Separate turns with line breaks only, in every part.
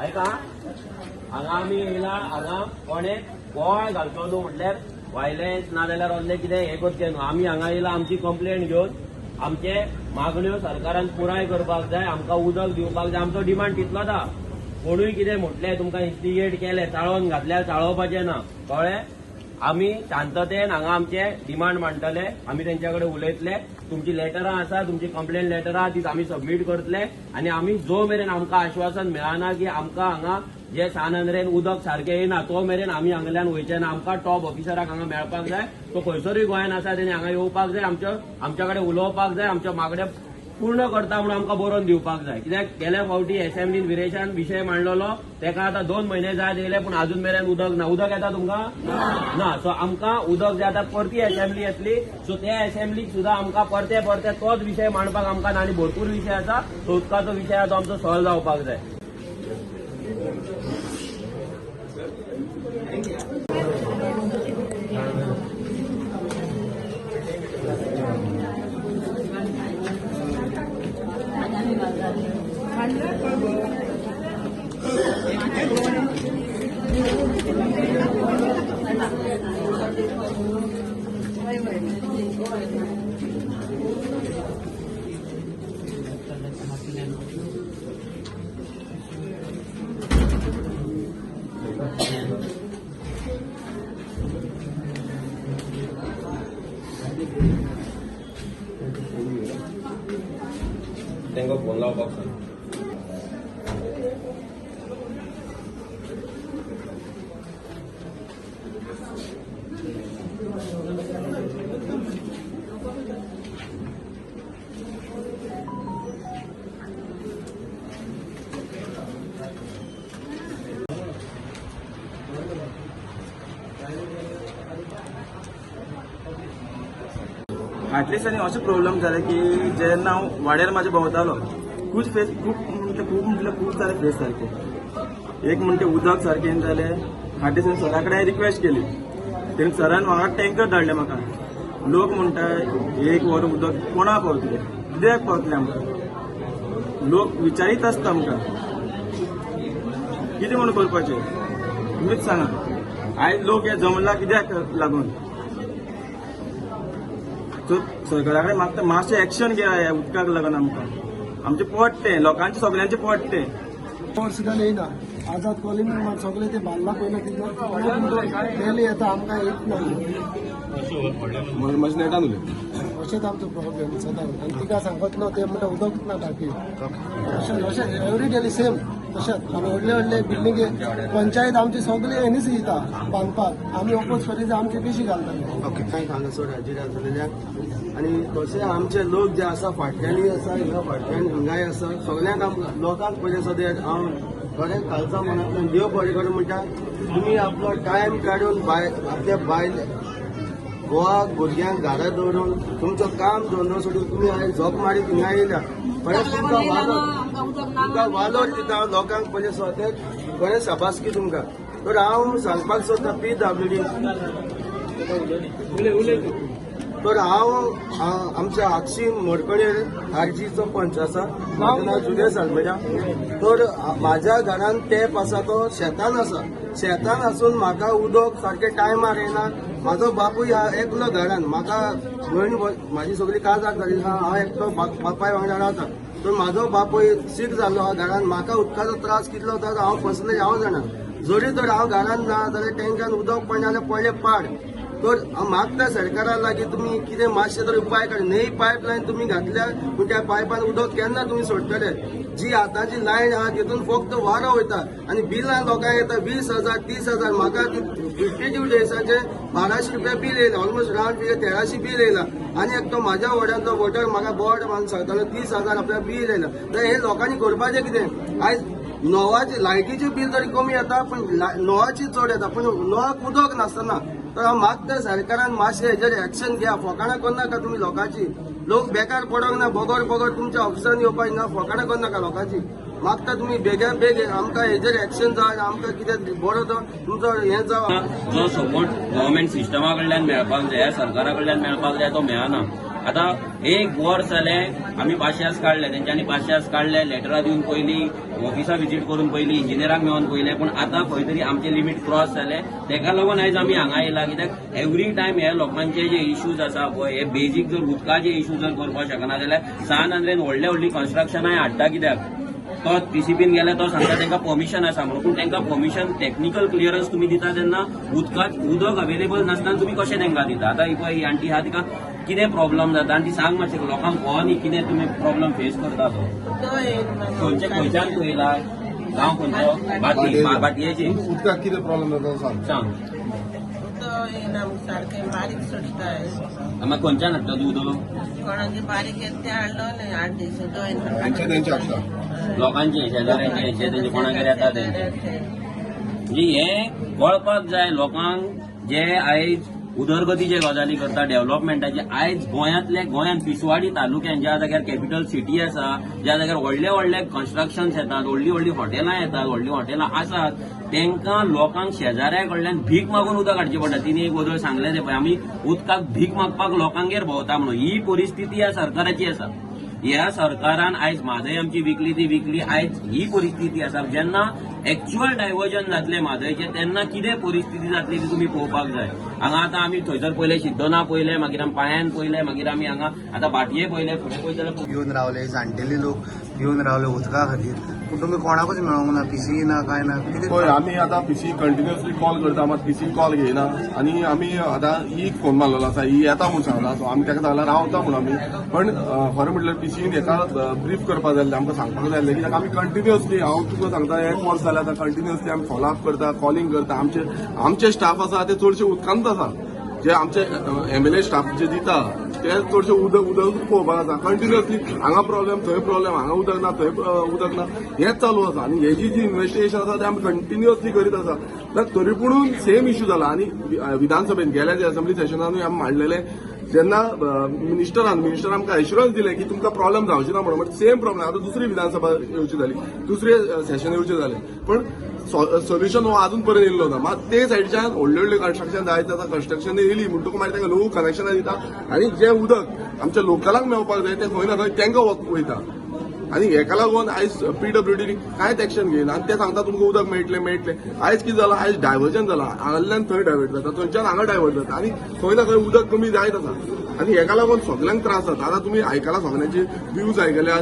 ऐका हांगा आमी येयला हांगा कोणे गोळ घालचो न्हू म्हटल्यार वायलन्स नाजाल्यार असले कितें हें करचें न्हू. आमी हांगा येयला आमची कंप्लेंट घेवन आमचे मागण्यो सरकारान पुराय करपाक जाय. आमकां उदक दिवपाक जाय. आमचो डिमांड तितलोच आहा. कोणूय कितें म्हटलें तुमकां इन्स्टिगेट केलें चाळोवन घातल्यार चाळोवपाचें ना कळ्ळें. आमी शांततेन हांगा आमचे डिमांड मांडटले. आमी तेंच्या कडेन उलयतले. तुमची लेटरां आसा तुमची कंप्लेंट लेटरां आहा ती आमी सबमीट करतले आनी आमी जो मेरेन आमकां आश्वासन मेळना की आमकां हांगा जे सानंद्रेन उदक सारकें येना तो मेरेन आमी हांगल्यान वयचे ना. आमकां टॉप ऑफिसराक हांगा मेळपाक जाय. तो खंयसरूय गोंयान आसा तेणी हांगा येवपाक जाय. आमच्या कडेन उलोवपाक जाय. आमच्या मागण्या पूर्ण करता म्हणून आमकां बरोवन दिवपाक जाय. कित्याक गेल्या फावटी एसेंब्लीन विरेशान विशय मांडलेलो तेका आतां 2 म्हयने जाय येयले पूण अजून मेरेन उदक ना. उदक येता तुमकां ना. सो आमकां उदक जें आतां परती एसेंब्ली येतली सो त्या एसेंब्लीक सुद्दां आमकां परते तोच विशय मांडपाक आमकां आनी भरपूर विशय आसा. सो उदकाचो विशय आसा तो आमचो सॉल्व जावपाक जाय. तेंका फोन लावपाक सांग.
ॲटलिस्ट आनी अशें प्रॉब्लेम जाले की जेन्ना हांव वाड्यार म्हाज्या भोंवतालो खूब जाले फेस सारके. एक म्हणटे उदक सारकें जालें. हाटीसन सरा कडेन रिक्वेस्ट केली. तेणी सरान म्हाका टँकर धाडले म्हाका. लोक म्हणटा 1 वर उदक कोणाक पावतलें कित्याक पावतलें आमकां. लोक विचारीत आसता आमकां कितें म्हणून करपाचें तुमीच सांगा. आयज लोक हे जमला कित्याक लागून. सो सरकारा कडेन मागता मातशें एक्शन घेया ह्या उदकाक लागून. आमचें पोट्टें लोकांचें सगळ्यांचें पोट्टें.
सुद्दां येयना. आझाद कॉलनी सगळे ते बांदला पयला कितें डेली येता आमकां येत ना.
म्हजें नेटान उलय.
अशेंच आमचो प्रॉब्लेम सदां. आनी तिका सांगत ना ते म्हणटा उदक ना टाकी. अशें एवरी डेली सेम तशेंच. आनी व्हडले बिल्डिंगे पंचायत आमची सगळे हेनीच दिता बांदपाक. आमी ऑपोज करीत आमची पिशी घालता.
हांगासर हाजीर जालेल्याक आनी तशें आमचे लोक जे आसा फाटल्यानूय आसा हिंगा फाटल्यान हिंगाय आसा सगळ्यांक आमकां लोकांक पयलें सद्या हांव बरें खालसा मनांतल्यान देव बरें करूं म्हणटा. तुमी आपलो टायम काडून आपल्या बायल गोवा भुरग्यांक घरा दवरून तुमचो काम धंदो सोडून तुमी आयज झोप मारीत हिंगा येयल्या. खरेंच तुमकां वालोर दिता लोकांक पयलें स्वतेक बरें शाबासकी तुमकां. तर हांव सांगपाक सोदता PWD तर हांव आमच्या आक्षी मोरकडेर आरजीचो पंच आसा. म्हाजें नांव जुलियस आल्मेडा. तर म्हाज्या घरान टॅप आसा तो शेतान आसा. शेतान आसून म्हाका उदक सारकें टायमार येना. म्हाजो बापूय एकलो घरान. म्हाका भयण म्हाजी सगळी काजार जाली आहा. हांव एकटो बापाय वांगडा रावता. तर म्हाजो बापूय सीक जाल्लो आहा घरान. म्हाका उदकाचो त्रास कितलो जाता हांव पर्सनली हांव जाणा. जरी तर हांव घरान ना जाल्यार टँकान उदक पडना जाल्यार पयलें पाड. तर हांव मागता सरकारा लागीं तुमी कितें मातशें तरी उपाय काड. नई पायपलायन तुमी घातल्यार पूण त्या पायपान उदक केन्ना तुमी सोडटले. जी आतांची लायन आहा तितून फक्त वारो वयता आनी बिलां लोकांक येता 20,000 30,000. म्हाका 52 डेसाचे 1200 रुपया बील येयला. ऑलमोस्ट रावंड फिगर 1300 बील येयला. आनी एकटो म्हाज्या वाड्यांतलो वोटर म्हाका बोर्ड मारून सांगतालो 30,000 आपल्याक बील येयला. तर हे लोकांनी करपाचें कितें. आयज नोवाचे लायटीचे बील तरी कमी येता पूण नोवाची चड येता पूण नोवाक उदक नासतना. तर हांव मागता सरकारान मातशें हेजेर एक्शन घेया. फकाणां करनाका तुमी लोकांची. लोक बेकार पडोंक ना. बोगोर तुमच्या ऑफिसान येवपाक ना. फकाणां करनाका लोकांची. मागता तुमी बेगीन बेग आमकां हेजेर एक्शन जाय. आमकां कितें बरो तो तुमचो हें जावं.
जो सपोर्ट गव्हर्मेंट सिस्टमा कडल्यान मेळपाक जाय सरकारा कडल्यान मेळपाक जाय तो मेळना. आता एक वर्स जाले आम्ही पाशयास काढले, तेंच्यांनी पाशयास काढले, लेटरां दिवन पयली, ऑफिसा विजीट करून पयली, इंजिनियरांक मेळोन पयले, पण आता खंय तरी आमचे लिमीट क्रॉस जाले. तेका लागून आयज आमी हांगा येयला, कित्याक एवरी टायम हे लोकांचे जे इश्यूज आसा पळय, हे बेजीक जर उदकाचे इश्यू जर करपाक शकना जाल्यार सान आंध्रेन व्हडली कन्स्ट्रक्शनां हाडटा कित्याक? तो पीसीबीन गेल्यार तो सांगता तांकां परमिशन आसा म्हणून, पूण तांकां परमिशन टेक्निकल क्लियरन्स तुम्ही दिता तेन्ना उदक अवेलेबल नासतना तुम्ही कशें तांकां दिता? आतां ही पळय ही आंटी आहा तिका कितें प्रॉब्लम जाता आनी ती सांग मातशें लोकांक कळो न्ही कितें तुमी प्रॉब्लम फेस करता तो. खंयच्यान तूं येयला? गांव खंयचो? बाटयेची.
उदकाक कितें प्रॉब्लेम जाता
सांग.
सारखे बारीक सुटताय.
मागीर खंयच्यान हाडटा तूं उदक?
कोणाचे बारीक येत ते हाडलो न्ही 8 दीस
तेंचे हाडटा
लोकांचे शेजाऱ्यांचे तेंचे कोणागेर येता ते म्हणजे हे कळपाक जाय लोकांक जे आयज उदरगतीचे गजाली करता, डेव्हलपमेंटाचे. आयज गोंयांत पिसवाडी तालुक्यात ज्या जाग्यार कॅपिटल सिटी आसा, ज्या जाग्यार व्हडले कन्स्ट्रक्शन्स येतात, व्हडली हॉटेलां येतात, व्हडली हॉटेलां आसात, तांकां लोकांक शेजाऱ्या कडल्यान भीक मागून उदक हाडचें पडटा. तिने एक गजाल सांगले ते पळय, आमी उदकाक भीक मागपाक लोकांगेर भोंवता म्हणून. ही परिस्थिती ह्या सरकाराची आसा. ह्या सरकारान आयज म्हादय आमची विकली ती विकली. आयज ही परिस्थिती आसा. जेन्ना एक्च्युअल डायव्हर्जन जातले म्हादयचे तेन्ना कितें परिस्थिती जातली ती तुमी पळोवपाक जाय. हांगा आतां आमी थंयसर पयले सिद्धोना पयले, मागीर आमी पाळ्यान पयले, मागीर आमी हांगा आतां बाटये पयले, फुडें पळयत जाल्यार
येवन रावले, जाणटेले लोक येवन रावले उदका खातीर. पूण तुमी कोणाकूच मेळोंक ना, पीसी ना काय ना. कितें
पळय आमी आतां पीसी कंटिन्युअसली कॉल करता, मात पीसी कॉल घेयना. आनी आमी आतां ही फोन मारलेलो आसा, ही येता म्हूण सांगला. सो आमी ताका सांगला रावता म्हूण आमी. पण खरें म्हटल्यार पीसीन हेका ब्रीफ करपाक जाय, आमकां सांगपाक जाय, कित्याक आमी कंटिन्युअसली हांव तुका सांगता एक वर्स जालें आतां कंटिन्युअसली आमी फॉलो अप करता, कॉलिंग करता. आमचे स्टाफ आसा ते चडशे उदकांत आसा. जे आमचे एमएलए स्टाफ जे दिता ते चडशे उदक पळोवपाक आसा. कंटिन्युअसली हांगा प्रॉब्लेम थंय प्रॉब्लेम, हांगा उदक ना थंय उदक ना, हेच चालू आसा. आनी हेची जी इन्व्हेस्टिगेशन आसा ते आमी कंटिन्युअसली करीत आसा. तरी पूण सेम इश्यू जाला. आनी विधानसभेन गेल्या जे असेंब्ली सेशनानूय आमी मांडलेले, जेन्ना मिनिस्टर आमकां एश्युरन्स दिले की तुमकां प्रॉब्लेम जावचे ना म्हणून. सेम प्रॉब्लेम आतां दुसरी विधानसभा येवची जाली, दुसरे सेशन येवचे जाले, पण सोल्युशन हो अजून पर्यंत येयल्लो ना. मात ते सायडीच्यान व्हडले कन्स्ट्रक्शन जायत आतां कन्स्ट्रक्शन येयली म्हणटकूच मागीर तांकां लोक कनेक्शनां दिता. आनी जे उदक आमच्या लोकलांक मेळपाक जाय ते खंय ना खंय तांकां वयता. आनी हेका लागून आयज पीडब्ल्यूडी कांयच एक्शन घेयना. आनी ते सांगता तुमकां उदक मेळटलें. आयज कितें जालां, आयज डायव्हर्जन जालां. हांगांतल्यान थंय डायवर्ट जाता, थंयच्यान हांगा डायवर्ट जाता. आनी खंय ना खंय उदक कमी जायत आसा. आनी हेका लागून सगळ्यांक त्रास जाता. आतां तुमी आयकला सगळ्यांचे व्यूज आयकल्या,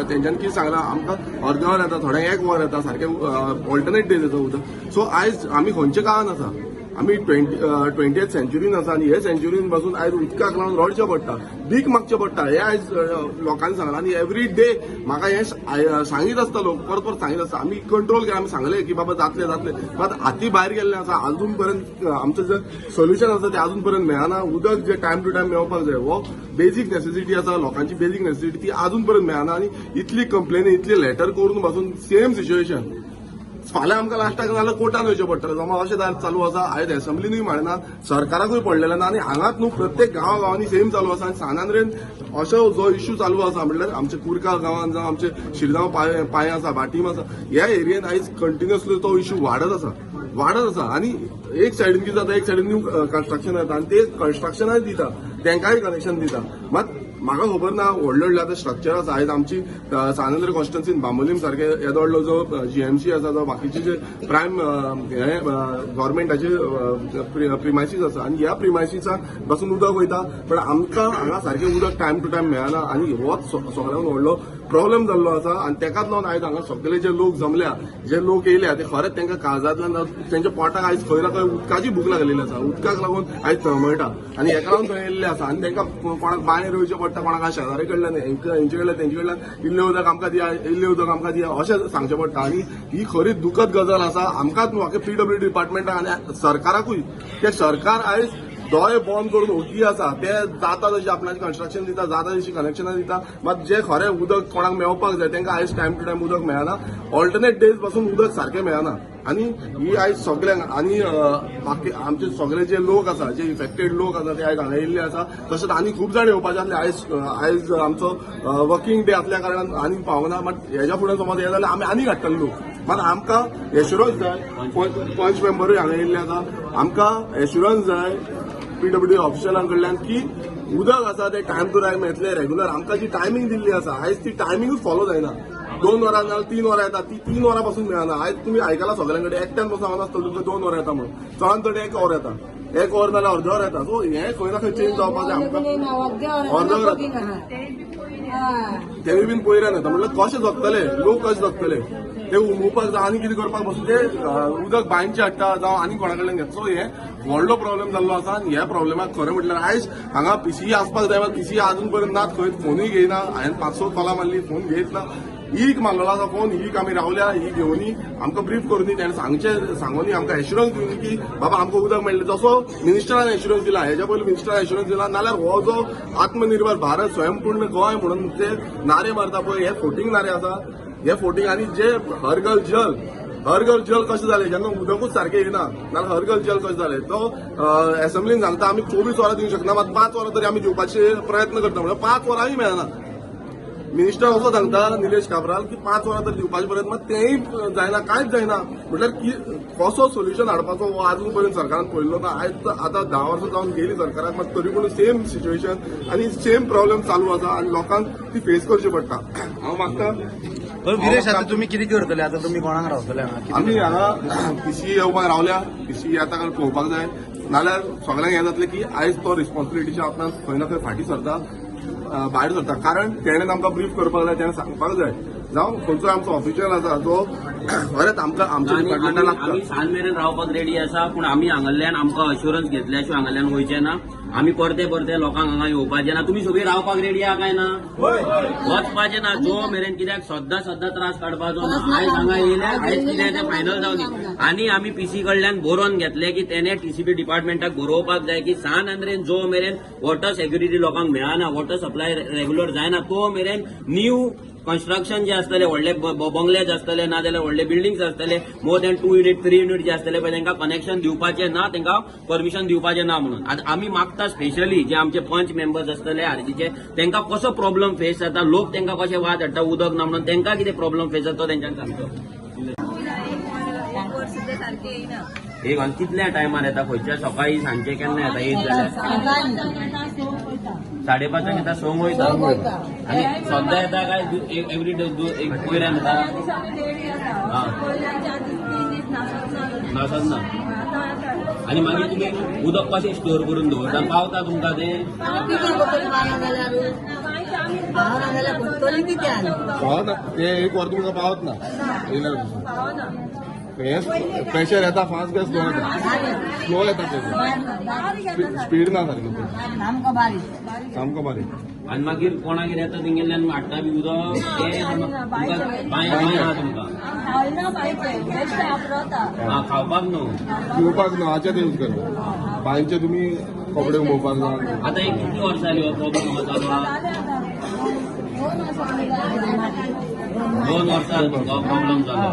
तेंच्यांनी कितें सांगलां, आमकां अर्द वर येता, थोड्यांक 1 वर येता, सारकें ऑल्टरनेट डेज येता उदक. सो आयज आमी खंयचे काळान आसा, आमी 20th सेंच्युरीन आसा. आनी हे सेंच्युरीन पासून आयज उदकाक लागून रडचें पडटा, भीक मागचें पडटा. हे आयज लोकांनी सांगलां. आनी एवरी डे म्हाका हे सांगीत आसता लोक, परत सांगीत आसता. आमी कंट्रोल केला, आमी सांगलें की बाबा जातलें. मात हाती भायर गेल्लें आसा. अजून पर्यंत आमचें जें सोल्युशन आसा तें अजून पर्यंत मेळना. उदक जे टायम टू टायम मेळपाक जाय, हो बेजीक नेसेसिटी आसा, लोकांची बेजीक नेसेसिटी, ती अजून पर्यंत मेळना. आनी इतली कंप्लेनी, इतली लेटर करून पासून सेम सिच्युएशन. फाल्यां आमकां लास्टाक नाल्यार कोर्टान वयचें पडटलें. जमा अशें चालू आसा. आयज एसेंब्लीनूय मारना, सरकाराकूय पडलेलें ना. आनी हांगाच न्हू प्रत्येक गांवांनी सेम चालू आसा. आनी सान आंद्रेन असो जो इश्यू चालू आसा म्हणल्यार आमचे कुरका गांवांत जावं आमचे शिरगांव पांय आसा, बाटीम आसा, ह्या एरियेन आयज कंटिन्युअसली तो इश्यू वाडत आसा. आनी एक सायडीन कितें जाता, एक सायडीन न्यू कन्स्ट्रक्शन येता आनी ते कन्स्ट्रक्शनाय दिता, तांकांय कनेक्शन दिता. मात म्हाका खबर ना व्हडले आतां स्ट्रक्चर आसा. आयज आमची सान आंध्र कॉन्स्टिट्युन्सीन बांबोलीम सारके येदो व्हडलो जो जीएमसी आसा, जो बाकीचे जे प्रायम हे गव्हर्मेंटाचे प्रिमायसीस आसा, आनी ह्या प्रिमायसिसाक पासून उदक वयता. पण आमकां हांगा सारकें उदक टायम टू टायम मेळना. आनी होच सगळ्यांत व्हडलो प्रॉब्लेम जाल्लो आसा. आनी तेकाच लागून आयज हांगा सगळे जे लोक जमल्या, जे लोक येयल्या, ते खरेंच तांकां काळजांतल्यान तेंच्या पोटाक आयज खंय ना खंय उदकाची भूक लागलेली आसा. उदकाक लागून आयज तळमळटा. आनी हेका लागून थंय येयल्ले आसा. आनी तांकां कोणाक बांयर रोवचें पडटा, कोणाक शेजारी कडल्यान, हेंचे कडल्यान, तेंचे कडल्यान इल्लें उदक आमकां दिया, इल्लें उदक आमकां दिया, अशें सांगचें पडटा. आनी ही खरीच दुखद गजाल आसा. आमकांच न्हू, म्हाका पीडब्ल्यूडी डिपार्टमेंटाक आनी सरकाराकूय. ते सरकार आयज दोळे बंद करून ओटी आसा, ते जाता तशें आपणाचें कन्स्ट्रक्शन दिता, जाता तशीं कनेक्शनां दिता. मात जे खरें उदक कोणाक मेळपाक जाय तांकां आयज टायम टू टायम उदक मेळना. ऑल्टरनेट डेज पासून उदक सारकें मेळना. आनी ही आयज सगळ्यांक, आनी बाकी आमचे सगळे जे लोक आसा, जे इफेक्टेड लोक आसा, ते आयज हांगा येयल्ले आसा. तशेंच आनी खूब जाण येवपाचे आसले. आयज आमचो वर्किंग डे आसल्या कारणान आनी पावना. मात हेच्या फुडें समज हे जाल्यार आमी आनी हाडटले लोक. मात आमकां एश्युरन्स जाय. पंच मेंबरूय हांगा येयल्ले आसा. आमकां एश्युरन्स जाय पीडब्ल्यूडी ऑफिशलां कडल्यान की उदक आसा ते टायम टू टायम येतले रेग्युलर. आमकां जी टायमींग दिल्ली आसा आयज ती टायमिंगूच फॉलो जायना. 2 वरां नाजाल्यार 3 वरां येता, ती 3 वरां पासून मेळना. आयज तुम्ही आयकला सगळ्यांकडे एकट्यान पासून हांव नासतलो तुमकां 2 वरां येता म्हणून. चडांत चड 1 वर येता, 1 वर नाल्यार अर्द वर येता. सो हे खंय ना खंय चेंज जावपाक जाय आमकां. अर्द वर तेवूय बीन पयऱ्यान येता म्हणल्यार कशें जगतले लोक, कशें जगतले ते उमोवपाक जावं आनी कितें करपाक बसून ते उदक बांयचे हाडटा जावं आनी कोणा कडल्यान घेता. सो हे व्हडलो प्रॉब्लेम जाल्लो आसा आनी ह्या प्रॉब्लेमाक खरें म्हटल्यार आयज हांगा पीसीई आसपाक जाय, पीसीई अजून पर्यंत नात. खंय फोनूय घेयना. हांवें 5-6 कॉलां मारली, फोन घेयत ना. ईक मारलेलो आसा फोन, ईक आमी रावल्या, ही घेवनी आमकां ब्रीफ करूनी ताणें सांगूनी आमकां एश्युरन्स दिवनी की बाबा आमकां उदक मेळटलें. जसो मिनिस्टरान एश्युरन्स दिला, हेच्या पयलीं मिनिस्टरान एश्युरन्स दिला, नाल्यार हो जो आत्मनिर्भर भारत स्वयंपूर्ण गोंय म्हणून जे नारे मारता पळय हे फोटींग नारे आसा. हे फोटींग आनी जे हर घर जल, हर घर जल कशें जालें जेन्ना उदकूच सारकें येना नाल्यार हर घर जल कशें जालें. तो असेंब्लीन सांगता आमी 24 वरां दिवंक शकना, मात 5 वरां तरी आमी दिवपाचे प्रयत्न करता. म्हणजे 5 वरांय मेळना. मिनिस्टर असो सांगता निलेश काब्राल की 5 वरां तरी दिवपाचे प्रयत्न, मात तेंय जायना, कांयच जायना. म्हटल्यार कसो सोल्युशन हाडपाचो हो आजून पर्यंत सरकारान पळयल्लो ना. आयज आतां 10 वर्सां जावन गेली सरकाराक, मात तरी पूण सेम सिच्युएशन आनी सेम प्रॉब्लेम चालू आसा आनी लोकांक ती फेस करची पडटा. हांव मागता
विरेश, आता तुम्ही किती करतले? आता तुम्ही कोणाक रावतले हांगा?
आमी हांगा पीसीई येवपाक रावल्या. पीसीई येता काय पळोवपाक जाय, नाल्यार सगळ्यांक हें जातलें की आयज तो रिस्पॉन्सिबिलिटीच्या आपणान खंय ना खंय फाटीं सरता, भायर सरता. कारण तेणें आमकां ब्रीफ करपाक जाय, तेणें सांगपाक जाय. जावं खंयचोय आमचो ऑफिशियल आसा जो खरेंच आमकां आमच्या डिपार्टमेंटान लागता.
आमी सान मेरेन रावपाक रेडी आसा, पूण आमी हांगाल्यान आमकां अश्युरन्स घेतल्या शिवाय हांगाल्यान वयचे ना. आमी परते लोकांक हांगा येवपाचे ना. तुमी सगळीं रावपाक रेडी आहा काय ना? वचपाचे ना. जो मेरेन कित्याक सद्दां त्रास काडपाचो ना. आयज हांगा येयल्यार आयज कितें तें फायनल जावनी. आनी आमी पीसी कडल्यान बरोवन घेतले की तेणे टीसीपी डिपार्टमेंटाक बरोवपाक जाय की सान अंद्रेन जो मेरेन वॉटर सेक्युरिटी लोकांक मेळना, वॉटर सप्लाय रेग्युलर जायना, तो मेरेन न्यू कन्स्ट्रक्शन जे आसतले, व्हडले बंगले जे आसतले नाजाल्यार व्हडले बिल्डिंग्स आसतले, मोर दॅन 2 युनिट 3 युनिट जे आसतले पळय तांकां कनेक्शन दिवपाचे ना, तांकां परमिशन दिवपाचे ना म्हणून. आतां आमी मागता स्पेशली जे आमचे पंच मेंबर्स आसतले आरजीचे, तांकां कसो प्रॉब्लेम फेस जाता, लोक तांकां कशे वाद हाडटा उदक ना म्हणून, तांकां कितें प्रॉब्लेम फेस जाता तो तांच्यांक सांगतो. एक कितल्या टायमार येता? खंयच्या सकाळी सांजचे केन्ना येता? येत जाल्यार 5:30 येता, संक वयता आनी सद्दां येता काय एवरी डे पयऱ्यान येता? नासत ना. आनी मागीर तुमी उदक कशें स्टोर करून दवरता? पावता तुमकां तें?
पावत ना ते 1 वर तुमकां पावत ना. हे प्रेशर येता फास्ट गॅस स्लो येता, स्पीड ना सारकी सामको बारीक.
आनी मागीर कोणागेर येता तेंगेल्यान हाडटा बी उदक तें बांय आहा तुमकां? खावपाक न्हू,
पिवपाक न्हू, हाचेत यूज करता. बांयचे तुमी कपडे उमोवपाक जाय.
आतां एक कितली वर्सां जाली हो प्रॉब्लेम हांगा चालू आहा? 2 वर्सां हो प्रॉब्लेम जालो.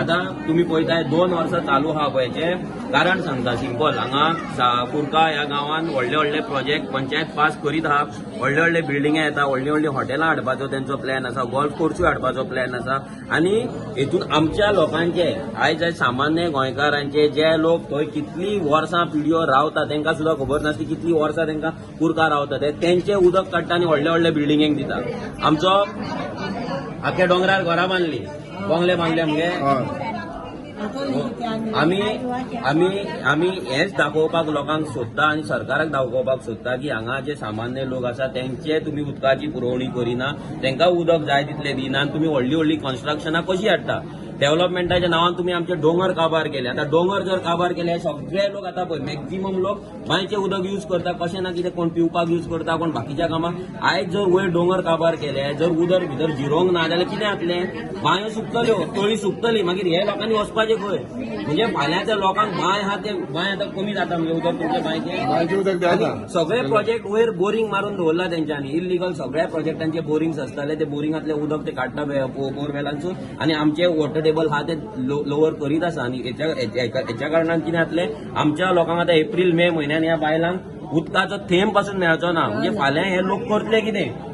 आता तुम्ही पळयताय 2 वर्सां चालू आहा पळय हेचे कारण सांगता सिंपल. हांगा कुरका ह्या गांवांत व्हडले व्हडले प्रोजेक्ट पंचायत पास करीत आहा. व्हडले व्हडले बिल्डिंगा येता, व्हडली व्हडली हॉटेलां हाडपाचो तेंचो प्लॅन आसा, गोल्फ कोर्सूय हाडपाचो प्लॅन आसा. आनी हेतून आमच्या लोकांचे आयज सामान्य गोंयकारांचे जे लोक थंय कितली वर्सां पिढ्यो रावता तांकां सुद्दां खबर नासली कितली वर्सां तांकां कुरका रावता ते तेंचे उदक काडटा आनी व्हडल्या व्हडल्या बिल्डिंगेक दिता. आमचो आख्या डोंगरार घरां बांदली, बंगले बांदले मगे. आमी हेच दाखोवपाक लोकांक सोदता आनी सरकाराक दाखोवपाक सोदता की हांगा जे सामान्य लोक आसा तेंचे तुमी उदकाची पुरवणी करिना, तांकां उदक जाय तितले दिना आनी तुमी व्हडली व्हडली कन्स्ट्रक्शनां कशी हाडटा. डेव्हलपमेंटाच्या नांवान तुम्ही आमचे डोंगर काबार केले. आता डोंगर जर काबार केले सगळे लोक आता पळय मॅक्झिमम लोक बांयचे उदक यूज करता. कशें ना कितें कोण पिवपाक यूज करता, कोण बाकीच्या कामाक. आयज जर वयर डोंगर काबार केले, जर उदक भितर जिरोंक ना जाल्यार कितें जातलें? बांयो सुकतल्यो, तळी सुकतली, मागीर हे लोकांनी वचपाचें खंय? म्हणजे फाल्यांच्या लोकांक बांय आहा ते बांय आतां कमी जाता म्हणजे उदक तुमच्या बांयचे
उदक द्यायचा.
सगळे प्रोजेक्ट वयर बोरिंग मारून दवरला तेंच्यांनी. इलिगल सगळ्या प्रोजेक्टांचे बोरिंग्स आसताले, ते बोरिंगातले उदक ते काडटा बोरवेलांसून आनी आमचे वॉटर टेबल हा ते लोवर करीत आसा. आनी हेच्या कारणान कितें जातलें? आमच्या लोकांक आतां एप्रील मे म्हयन्यान ह्या बायलांक उदकाचो थेंब पासून मेळचो ना. म्हणजे फाल्यां हे लोक करतले कितें?